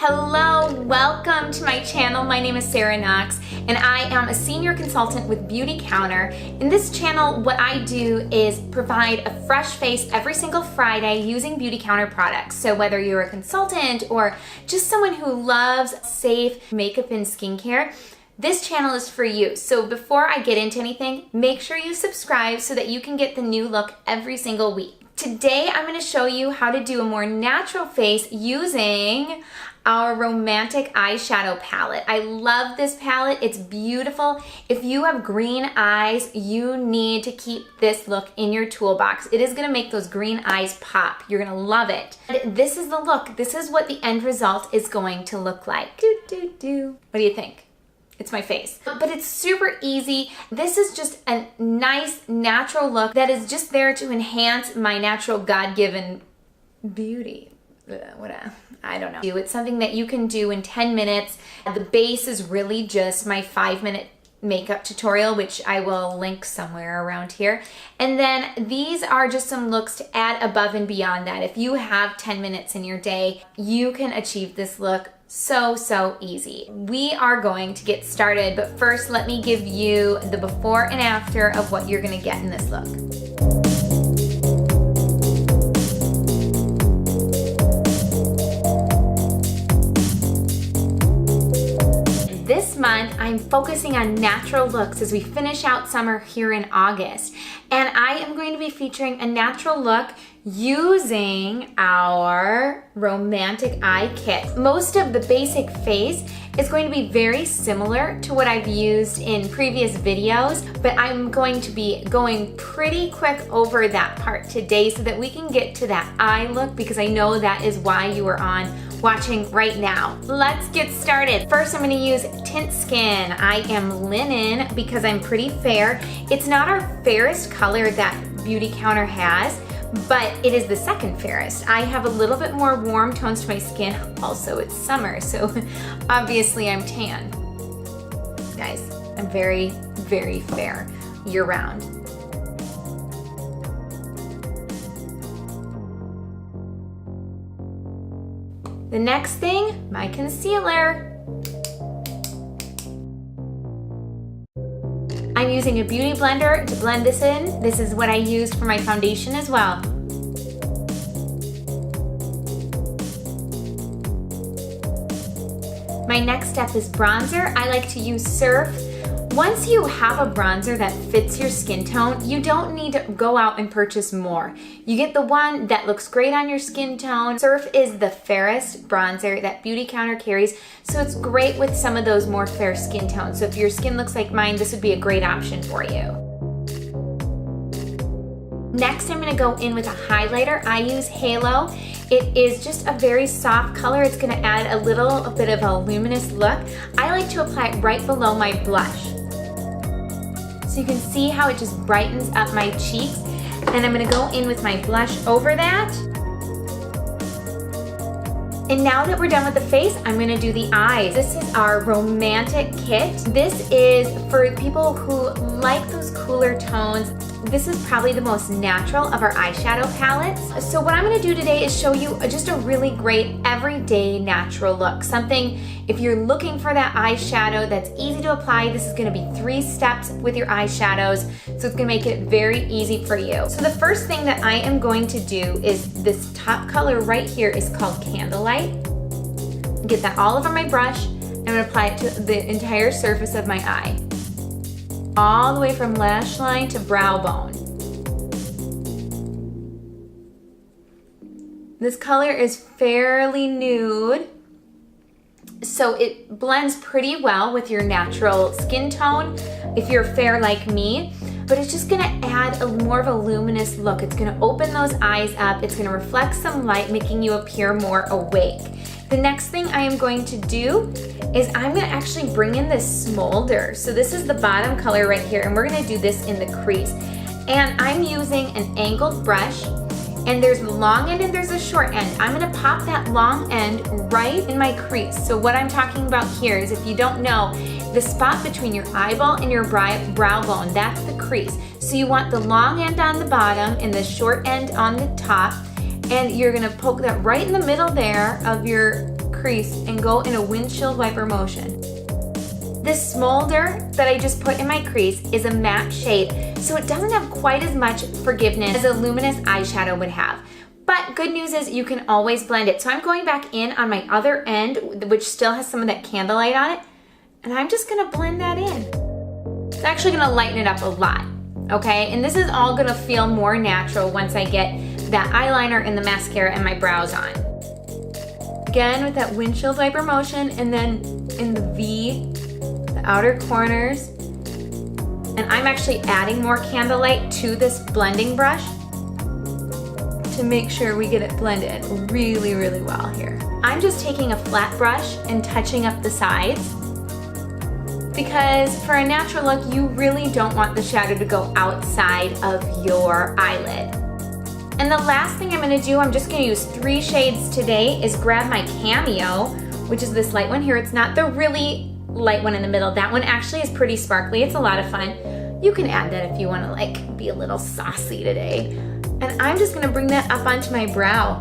Hello, welcome to my channel. My name is Sarah Knox and I am a senior consultant with Beautycounter. In this channel, what I do is provide a fresh face every single Friday using Beautycounter products. So whether you're a consultant or just someone who loves safe makeup and skincare, this channel is for you. So before I get into anything, make sure you subscribe so that you can get the new look every single week. Today, I'm going to show you how to do a more natural face using our romantic eyeshadow palette. I love this palette. It's beautiful. If you have green eyes, you need to keep this look in your toolbox. It is going to make those green eyes pop. You're going to love it. And this is the look. This is what the end result is going to look like. What do you think? It's my face. But it's super easy. This is just a nice, natural look that is just there to enhance my natural God-given beauty. I don't know. It's something that you can do in 10 minutes. The base is really just my 5-minute makeup tutorial, which I will link somewhere around here. And then these are just some looks to add above and beyond that. If you have 10 minutes in your day, you can achieve this look so easy. We are going to get started, but first let me give you the before and after of what you're gonna get in this look. This month, I'm focusing on natural looks as we finish out summer here in August. And I am going to be featuring a natural look using our romantic eye kit. Most of the basic face is going to be very similar to what I've used in previous videos, but I'm going to be going pretty quick over that part today so that we can get to that eye look, because I know that is why you are watching right now. Let's get started. First, I'm gonna use Tint Skin. I am linen because I'm pretty fair. It's not our fairest color that Beautycounter has, but it is the second fairest. I have a little bit more warm tones to my skin. Also, it's summer, so obviously I'm tan. Guys, I'm very fair year-round. The next thing, my concealer. I'm using a beauty blender to blend this in. This is what I used for my foundation as well. My next step is bronzer. I like to use Surf. Once you have a bronzer that fits your skin tone, you don't need to go out and purchase more. You get the one that looks great on your skin tone. Surf is the fairest bronzer that Beautycounter carries, so it's great with some of those more fair skin tones. So if your skin looks like mine, this would be a great option for you. Next, I'm gonna go in with a highlighter. I use Halo. It is just a very soft color. It's gonna add a little bit of a luminous look. I like to apply it right below my blush. So you can see how it just brightens up my cheeks. And I'm gonna go in with my blush over that. And now that we're done with the face, I'm gonna do the eyes. This is our romantic kit. This is for people who like those cooler tones. This is probably the most natural of our eyeshadow palettes. So what I'm gonna do today is show you just a really great everyday natural look. Something, if you're looking for that eyeshadow that's easy to apply, this is gonna be 3 steps with your eyeshadows. So it's gonna make it very easy for you. So the first thing that I am going to do is this top color right here is called Candlelight. Get that all over my brush. I'm gonna apply it to the entire surface of my eye, all the way from lash line to brow bone. This color is fairly nude, so it blends pretty well with your natural skin tone if you're fair like me, but it's just gonna add more of a luminous look. It's gonna open those eyes up, it's gonna reflect some light, making you appear more awake. The next thing I am going to do is I'm gonna actually bring in this smolder. So this is the bottom color right here, and we're gonna do this in the crease. And I'm using an angled brush, and there's the long end and there's a short end. I'm gonna pop that long end right in my crease. So what I'm talking about here is, if you don't know, the spot between your eyeball and your brow bone, that's the crease. So you want the long end on the bottom and the short end on the top, and you're gonna poke that right in the middle there of your crease and go in a windshield wiper motion. This smolder that I just put in my crease is a matte shade, so it doesn't have quite as much forgiveness as a luminous eyeshadow would have. But good news is you can always blend it. So I'm going back in on my other end, which still has some of that Candlelight on it, and I'm just gonna blend that in. It's actually gonna lighten it up a lot, okay? And this is all gonna feel more natural once I get that eyeliner and the mascara and my brows on. Again, with that windshield wiper motion, and then in the V, the outer corners. And I'm actually adding more Candlelight to this blending brush to make sure we get it blended really, really well here. I'm just taking a flat brush and touching up the sides, because for a natural look, you really don't want the shadow to go outside of your eyelid. And the last thing I'm gonna do, I'm just gonna use 3 shades today, is grab my Cameo, which is this light one here. It's not the really light one in the middle. That one actually is pretty sparkly. It's a lot of fun. You can add that if you wanna like be a little saucy today. And I'm just gonna bring that up onto my brow.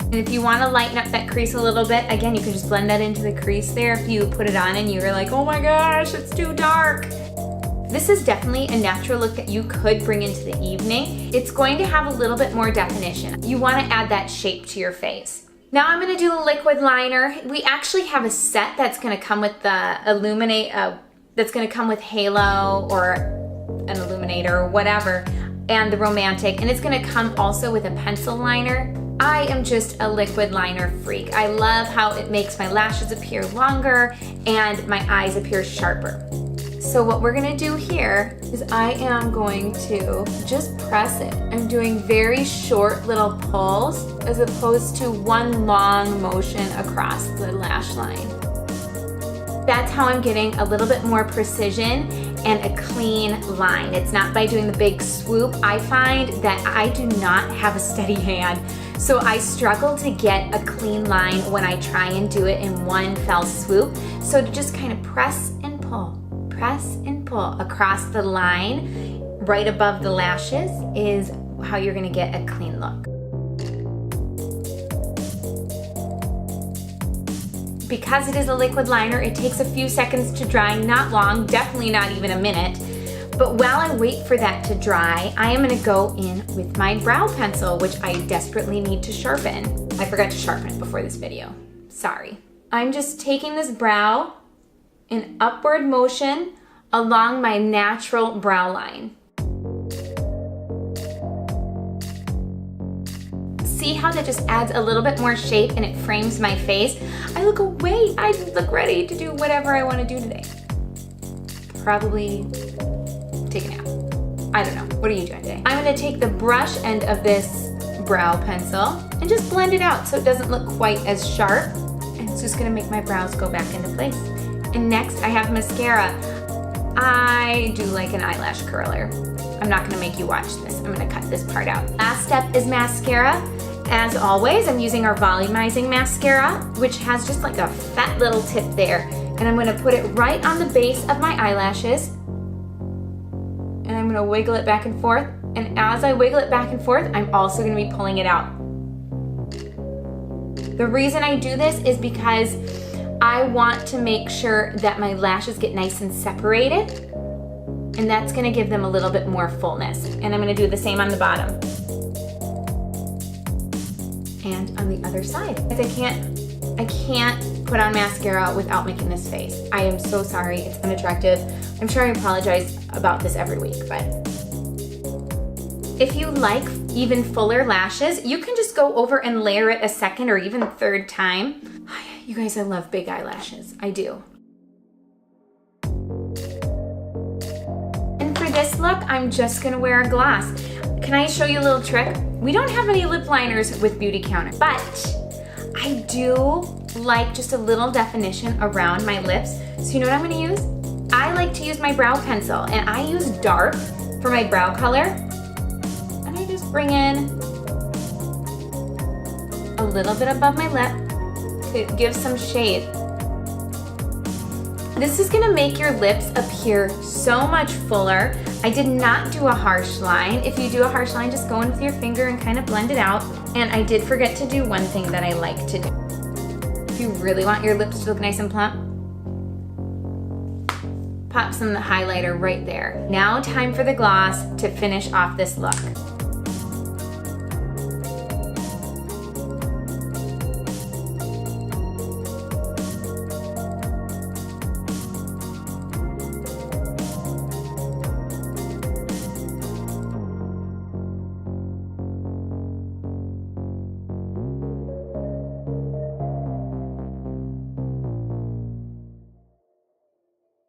And if you wanna lighten up that crease a little bit, again, you can just blend that into the crease there if you put it on and you were like, oh my gosh, it's too dark. This is definitely a natural look that you could bring into the evening. It's going to have a little bit more definition. You wanna add that shape to your face. Now I'm gonna do the liquid liner. We actually have a set that's gonna come with the that's gonna come with Halo or an illuminator or whatever, and the Romantic, and it's gonna come also with a pencil liner. I am just a liquid liner freak. I love how it makes my lashes appear longer and my eyes appear sharper. So what we're gonna do here is I am going to just press it. I'm doing very short little pulls as opposed to one long motion across the lash line. That's how I'm getting a little bit more precision and a clean line. It's not by doing the big swoop. I find that I do not have a steady hand, so I struggle to get a clean line when I try and do it in one fell swoop. So to just kind of press and pull across the line right above the lashes is how you're gonna get a clean look. Because it is a liquid liner, it takes a few seconds to dry, not long, definitely not even a minute. But while I wait for that to dry, I am gonna go in with my brow pencil, which I desperately need to sharpen. I forgot to sharpen it before this video, sorry. I'm just taking this brow in upward motion along my natural brow line. See how that just adds a little bit more shape and it frames my face? I look ready to do whatever I want to do today. Probably take a nap. I don't know, what are you doing today? I'm gonna take the brush end of this brow pencil and just blend it out so it doesn't look quite as sharp. And it's just gonna make my brows go back into place. And next I have mascara. I do like an eyelash curler. I'm not gonna make you watch this. I'm gonna cut this part out. Last step is mascara. As always, I'm using our volumizing mascara, which has just like a fat little tip there. And I'm gonna put it right on the base of my eyelashes. And I'm gonna wiggle it back and forth. And as I wiggle it back and forth, I'm also gonna be pulling it out. The reason I do this is because I want to make sure that my lashes get nice and separated. And that's gonna give them a little bit more fullness. And I'm gonna do the same on the bottom. And on the other side. I can't put on mascara without making this face. I am so sorry, it's unattractive. I'm sure I apologize about this every week, but if you like even fuller lashes, you can just go over and layer it a second or even third time. You guys, I love big eyelashes, I do. And for this look, I'm just gonna wear a gloss. Can I show you a little trick? We don't have any lip liners with Beautycounter, but I do like just a little definition around my lips. So you know what I'm gonna use? I like to use my brow pencil, and I use dark for my brow color. And I just bring in a little bit above my lip to give some shade. This is gonna make your lips appear so much fuller. I did not do a harsh line. If you do a harsh line, just go in with your finger and kind of blend it out. And I did forget to do one thing that I like to do. If you really want your lips to look nice and plump, pop some highlighter right there. Now time for the gloss to finish off this look.